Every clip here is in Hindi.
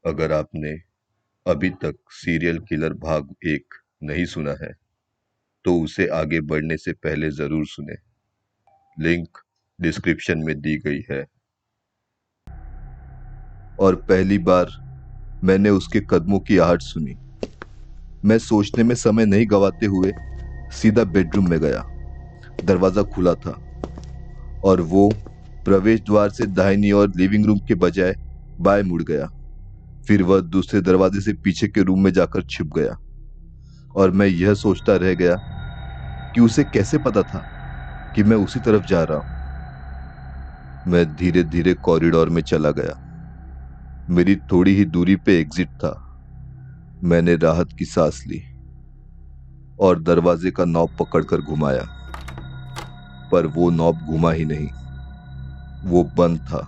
अगर आपने अभी तक सीरियल किलर भाग 1 नहीं सुना है तो उसे आगे बढ़ने से पहले जरूर सुने। लिंक डिस्क्रिप्शन में दी गई है। और पहली बार मैंने उसके कदमों की आहट सुनी। मैं सोचने में समय नहीं गवाते हुए सीधा बेडरूम में गया। दरवाजा खुला था और वो प्रवेश द्वार से दाहिनी ओर लिविंग रूम के बजाय बाएं मुड़ गया। फिर वह दूसरे दरवाजे से पीछे के रूम में जाकर छिप गया और मैं यह सोचता रह गया कि उसे कैसे पता था कि मैं उसी तरफ जा रहा हूं। मैं धीरे धीरे कॉरिडोर में चला गया। मेरी थोड़ी ही दूरी पे एग्जिट था। मैंने राहत की सांस ली और दरवाजे का नॉब पकड़कर घुमाया, पर वो नॉब घुमा ही नहीं, वो बंद था।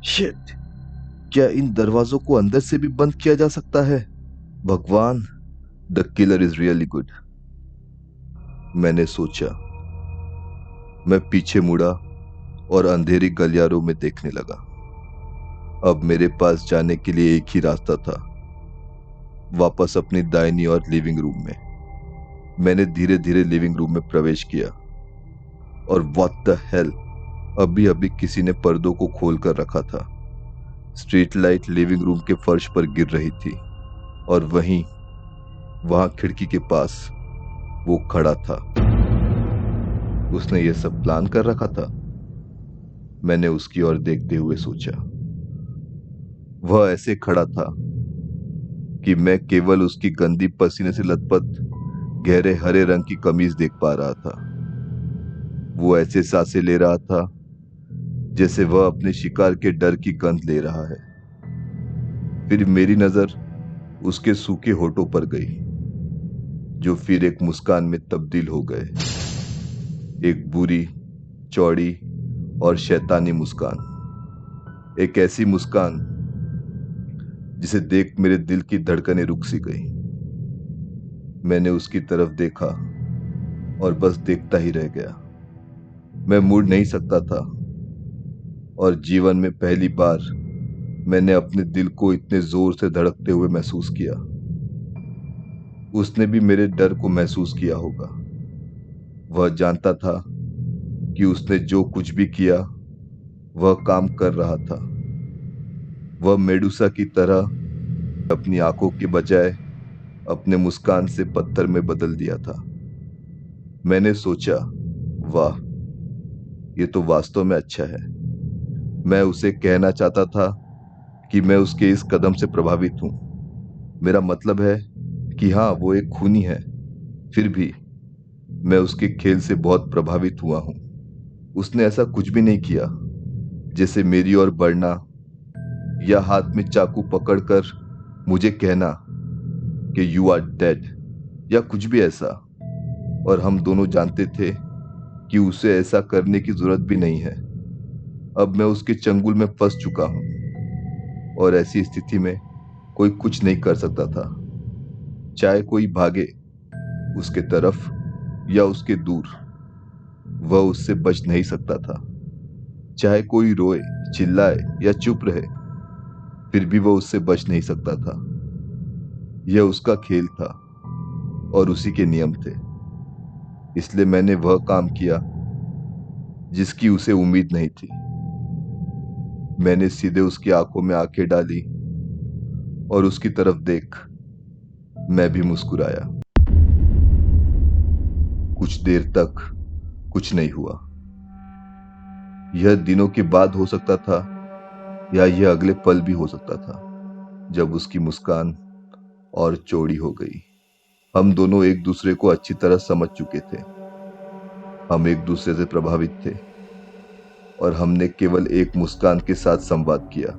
शिट! क्या इन दरवाजों को अंदर से भी बंद किया जा सकता है? भगवान, the killer is really good, मैंने सोचा। मैं पीछे मुड़ा और अंधेरी गलियारों में देखने लगा। अब मेरे पास जाने के लिए एक ही रास्ता था, वापस अपनी दाहिनी और लिविंग रूम में। मैंने धीरे धीरे लिविंग रूम में प्रवेश किया और व्हाट द हेल, अभी अभी किसी ने पर्दों को खोल कर रखा था। स्ट्रीट लाइट लिविंग रूम के फर्श पर गिर रही थी और वहां खिड़की के पास वो खड़ा था। उसने ये सब प्लान कर रखा था, मैंने उसकी ओर देखते हुए सोचा। वह ऐसे खड़ा था कि मैं केवल उसकी गंदी पसीने से लथपथ गहरे हरे रंग की कमीज देख पा रहा था। वो ऐसे सांसें ले रहा था जैसे वह अपने शिकार के डर की गंध ले रहा है। फिर मेरी नजर उसके सूखे होठों पर गई, जो फिर एक मुस्कान में तब्दील हो गए। एक बुरी, चौड़ी और शैतानी मुस्कान। एक ऐसी मुस्कान जिसे देख मेरे दिल की धड़कनें रुक सी गई। मैंने उसकी तरफ देखा और बस देखता ही रह गया। मैं मुड़ नहीं सकता था और जीवन में पहली बार मैंने अपने दिल को इतने जोर से धड़कते हुए महसूस किया। उसने भी मेरे डर को महसूस किया होगा। वह जानता था कि उसने जो कुछ भी किया वह काम कर रहा था। वह मेडुसा की तरह अपनी आंखों के बजाय अपने मुस्कान से पत्थर में बदल दिया था। मैंने सोचा, वाह, ये तो वास्तव में अच्छा है। मैं उसे कहना चाहता था कि मैं उसके इस कदम से प्रभावित हूं। मेरा मतलब है कि हाँ, वो एक खूनी है, फिर भी मैं उसके खेल से बहुत प्रभावित हुआ हूं। उसने ऐसा कुछ भी नहीं किया, जैसे मेरी ओर बढ़ना या हाथ में चाकू पकड़कर मुझे कहना कि यू आर डेड या कुछ भी ऐसा। और हम दोनों जानते थे कि उसे ऐसा करने की जरूरत भी नहीं है। अब मैं उसके चंगुल में फंस चुका हूं और ऐसी स्थिति में कोई कुछ नहीं कर सकता था। चाहे कोई भागे उसके तरफ या उसके दूर, वह उससे बच नहीं सकता था। चाहे कोई रोए, चिल्लाए या चुप रहे, फिर भी वह उससे बच नहीं सकता था। यह उसका खेल था और उसी के नियम थे। इसलिए मैंने वह काम किया जिसकी उसे उम्मीद नहीं थी। मैंने सीधे उसकी आंखों में आंखें डाली और उसकी तरफ देख मैं भी मुस्कुराया। कुछ देर तक कुछ नहीं हुआ। यह दिनों के बाद हो सकता था या यह अगले पल भी हो सकता था, जब उसकी मुस्कान और चौड़ी हो गई। हम दोनों एक दूसरे को अच्छी तरह समझ चुके थे। हम एक दूसरे से प्रभावित थे और हमने केवल एक मुस्कान के साथ संवाद किया।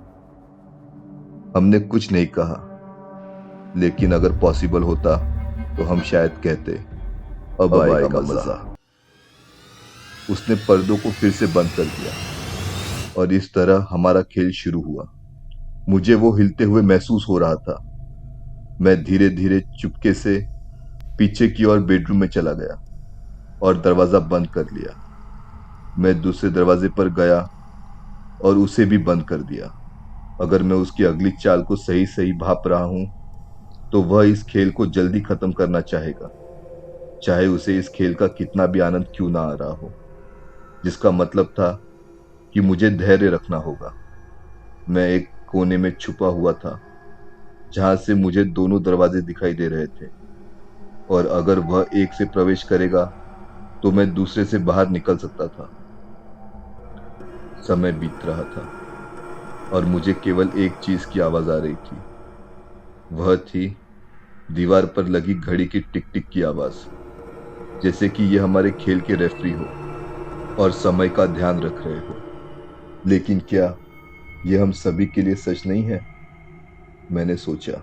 हमने कुछ नहीं कहा, लेकिन अगर पॉसिबल होता तो हम शायद कहते, अब आएगा मजा। उसने पर्दों को फिर से बंद कर दिया और इस तरह हमारा खेल शुरू हुआ। मुझे वो हिलते हुए महसूस हो रहा था। मैं धीरे धीरे चुपके से पीछे की ओर बेडरूम में चला गया और दरवाजा बंद कर लिया। मैं दूसरे दरवाजे पर गया और उसे भी बंद कर दिया। अगर मैं उसकी अगली चाल को सही सही भाप रहा हूं तो वह इस खेल को जल्दी खत्म करना चाहेगा, चाहे उसे इस खेल का कितना भी आनंद क्यों ना आ रहा हो। जिसका मतलब था कि मुझे धैर्य रखना होगा। मैं एक कोने में छुपा हुआ था जहां से मुझे दोनों दरवाजे दिखाई दे रहे थे, और अगर वह एक से प्रवेश करेगा तो मैं दूसरे से बाहर निकल सकता था। समय बीत रहा था और मुझे केवल एक चीज की आवाज आ रही थी। वह थी दीवार पर लगी घड़ी की टिक टिक की आवाज, जैसे कि यह हमारे खेल के रेफरी हो और समय का ध्यान रख रहे हो। लेकिन क्या यह हम सभी के लिए सच नहीं है? मैंने सोचा।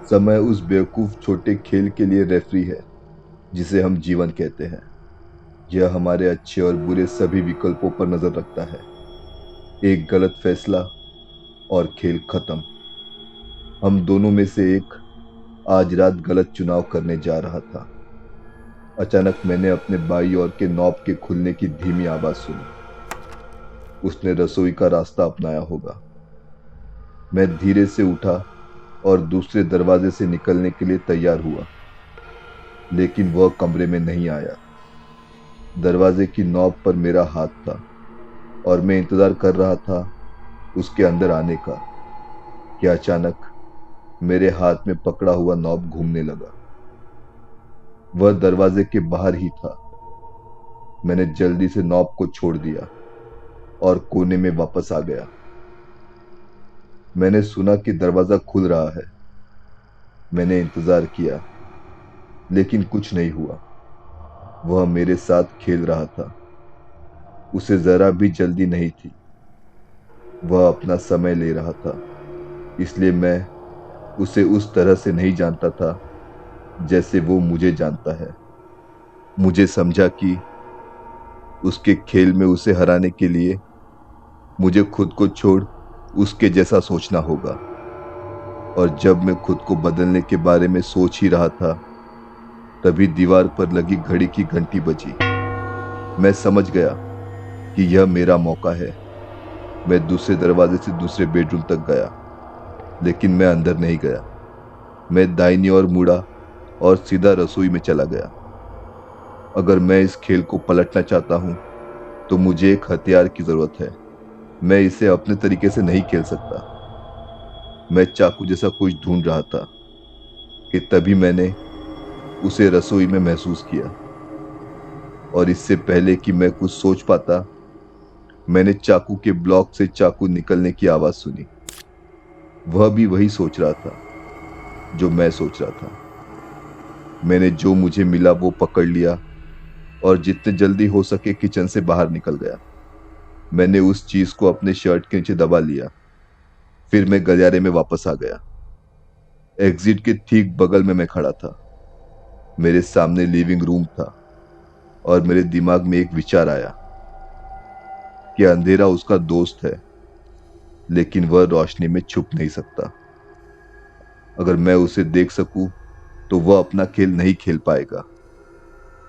समय उस बेवकूफ छोटे खेल के लिए रेफरी है जिसे हम जीवन कहते हैं। यह हमारे अच्छे और बुरे सभी विकल्पों पर नजर रखता है। एक गलत फैसला और खेल खत्म। हम दोनों में से एक आज रात गलत चुनाव करने जा रहा था। अचानक मैंने अपने बाईं ओर के नॉब के खुलने की धीमी आवाज सुनी। उसने रसोई का रास्ता अपनाया होगा। मैं धीरे से उठा और दूसरे दरवाजे से निकलने के लिए तैयार हुआ, लेकिन वह कमरे में नहीं आया। दरवाजे की नॉब पर मेरा हाथ था और मैं इंतजार कर रहा था उसके अंदर आने का कि अचानक मेरे हाथ में पकड़ा हुआ नॉब घूमने लगा। वह दरवाजे के बाहर ही था। मैंने जल्दी से नॉब को छोड़ दिया और कोने में वापस आ गया। मैंने सुना कि दरवाजा खुल रहा है। मैंने इंतजार किया, लेकिन कुछ नहीं हुआ। वह मेरे साथ खेल रहा था। उसे जरा भी जल्दी नहीं थी। वह अपना समय ले रहा था, इसलिए मैं उसे उस तरह से नहीं जानता था जैसे वो मुझे जानता है। मुझे समझा कि उसके खेल में उसे हराने के लिए मुझे खुद को छोड़ उसके जैसा सोचना होगा। और जब मैं खुद को बदलने के बारे में सोच ही रहा था, तभी दीवार पर लगी घड़ी की घंटी बजी। मैं समझ गया कि यह मेरा मौका है। मैं दूसरे दरवाजे से दूसरे बेडरूम तक गया, लेकिन मैं अंदर नहीं गया। मैं दाहिनी ओर मुड़ा और सीधा रसोई में चला गया। अगर मैं इस खेल को पलटना चाहता हूं तो मुझे एक हथियार की जरूरत है। मैं इसे अपने तरीके से नहीं खेल सकता। मैं चाकू जैसा कुछ ढूंढ रहा था कि तभी मैंने उसे रसोई में महसूस किया, और इससे पहले कि मैं कुछ सोच पाता, मैंने चाकू के ब्लॉक से चाकू निकलने की आवाज सुनी। वह भी वही सोच रहा था जो मैं सोच रहा था। मैंने जो मुझे मिला वो पकड़ लिया और जितने जल्दी हो सके किचन से बाहर निकल गया। मैंने उस चीज को अपने शर्ट के नीचे दबा लिया। फिर मैं गलियारे में वापस आ गया। एग्जिट के ठीक बगल में मैं खड़ा था। मेरे सामने लिविंग रूम था और मेरे दिमाग में एक विचार आया कि अंधेरा उसका दोस्त है, लेकिन वह रोशनी में छुप नहीं सकता। अगर मैं उसे देख सकूं तो वह अपना खेल नहीं खेल पाएगा।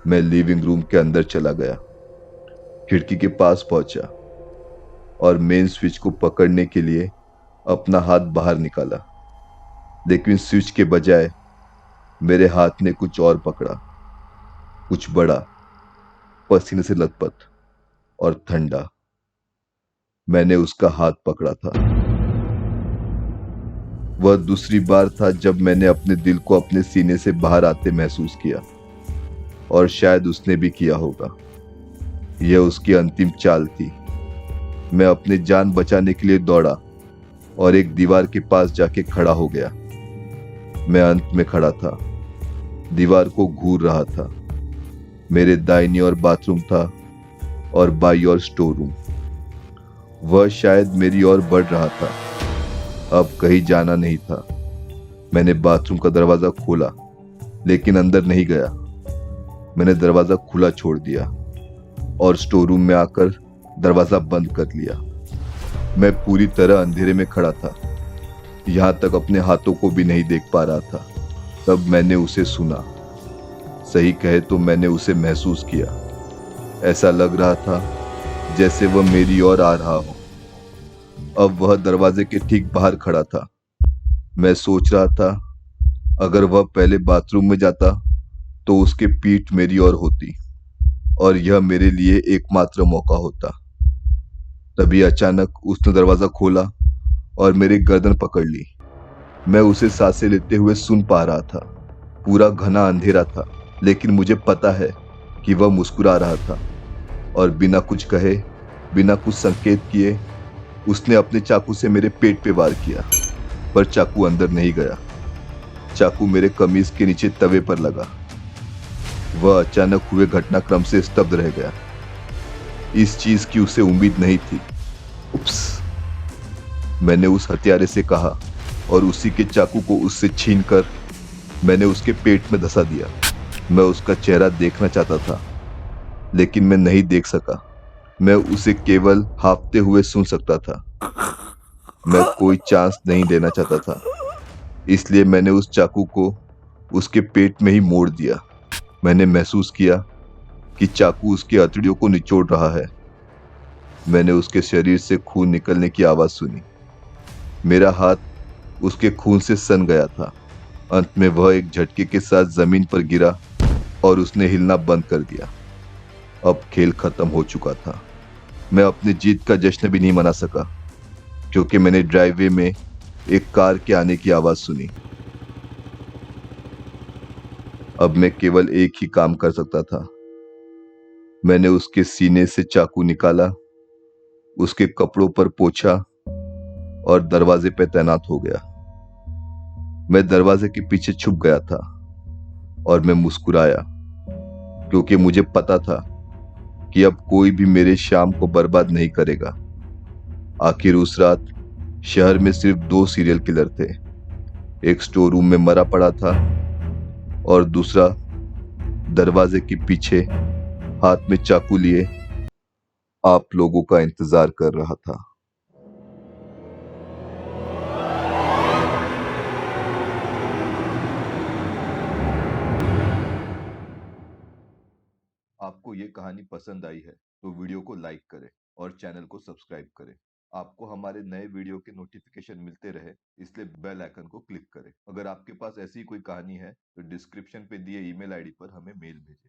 मैं लिविंग रूम के अंदर चला गया, खिड़की के पास पहुंचा और मेन स्विच को पकड़ने के लिए अपना हाथ बाहर निकाला, लेकिन स्विच के बजाय मेरे हाथ ने कुछ और पकड़ा, कुछ बड़ा, पसीने से लथपथ और ठंडा। मैंने उसका हाथ पकड़ा था। वह दूसरी बार था जब मैंने अपने दिल को अपने सीने से बाहर आते महसूस किया, और शायद उसने भी किया होगा। यह उसकी अंतिम चाल थी। मैं अपनी जान बचाने के लिए दौड़ा और एक दीवार के पास जाके खड़ा हो गया। मैं अंत में खड़ा था, दीवार को घूर रहा था। मेरे दाहिनी ओर बाथरूम था और बाईं ओर स्टोर रूम। वह शायद मेरी ओर बढ़ रहा था। अब कहीं जाना नहीं था। मैंने बाथरूम का दरवाजा खोला, लेकिन अंदर नहीं गया। मैंने दरवाजा खुला छोड़ दिया और स्टोर रूम में आकर दरवाजा बंद कर लिया। मैं पूरी तरह अंधेरे में खड़ा था, यहां तक अपने हाथों को भी नहीं देख पा रहा था। तब मैंने उसे सुना। सही कहे तो मैंने उसे महसूस किया। ऐसा लग रहा था जैसे वह मेरी ओर आ रहा हो। अब वह दरवाजे के ठीक बाहर खड़ा था। मैं सोच रहा था, अगर वह पहले बाथरूम में जाता तो उसकी पीठ मेरी ओर होती और यह मेरे लिए एकमात्र मौका होता। तभी अचानक उसने दरवाजा खोला और मेरी गर्दन पकड़ ली। मैं उसे सांसें लेते हुए सुन पा रहा था। पूरा घना अंधेरा था, लेकिन मुझे पता है कि वह मुस्कुरा रहा था और बिना कुछ कहे, बिना कुछ संकेत किए, उसने अपने चाकू से मेरे पेट पे वार किया। पर चाकू अंदर नहीं गया। चाकू मेरे कमीज के नीचे तवे पर लगा। वह अचानक हुए घटनाक्रम से स्तब्ध रह गया। इस चीज की उसे उम्मीद नहीं थी। उप्स, मैंने उस हत्यारे से कहा और उसी के चाकू को उससे छीनकर मैंने उसके पेट में धंसा दिया। मैं उसका चेहरा देखना चाहता था, लेकिन मैं नहीं देख सका। मैं उसे केवल हाँफते हुए सुन सकता था। मैं कोई चांस नहीं लेना चाहता था, इसलिए मैंने उस चाकू को उसके पेट में ही मोड़ दिया। मैंने महसूस किया कि चाकू उसकी हथेलियों को निचोड़ रहा है। मैंने उसके शरीर से खून निकलने की आवाज सुनी। मेरा हाथ उसके खून से सन गया था। अंत में वह एक झटके के साथ जमीन पर गिरा और उसने हिलना बंद कर दिया। अब खेल खत्म हो चुका था। मैं अपनी जीत का जश्न भी नहीं मना सका, क्योंकि मैंने ड्राइववे में एक कार के आने की आवाज सुनी। अब मैं केवल एक ही काम कर सकता था। मैंने उसके सीने से चाकू निकाला, उसके कपड़ों पर पोंछा और दरवाजे पे तैनात हो गया। मैं दरवाजे के पीछे छुप गया था और मैं मुस्कुराया, क्योंकि मुझे पता था कि अब कोई भी मेरे शाम को बर्बाद नहीं करेगा। आखिर उस रात शहर में सिर्फ 2 सीरियल किलर थे। एक स्टोर रूम में मरा पड़ा था और दूसरा दरवाजे के पीछे हाथ में चाकू लिए आप लोगों का इंतजार कर रहा था। आपको ये कहानी पसंद आई है तो वीडियो को लाइक करें और चैनल को सब्सक्राइब करें। आपको हमारे नए वीडियो के नोटिफिकेशन मिलते रहे, इसलिए बेल आइकन को क्लिक करें। अगर आपके पास ऐसी कोई कहानी है तो डिस्क्रिप्शन पे दिए ईमेल आईडी पर हमें मेल भेजें।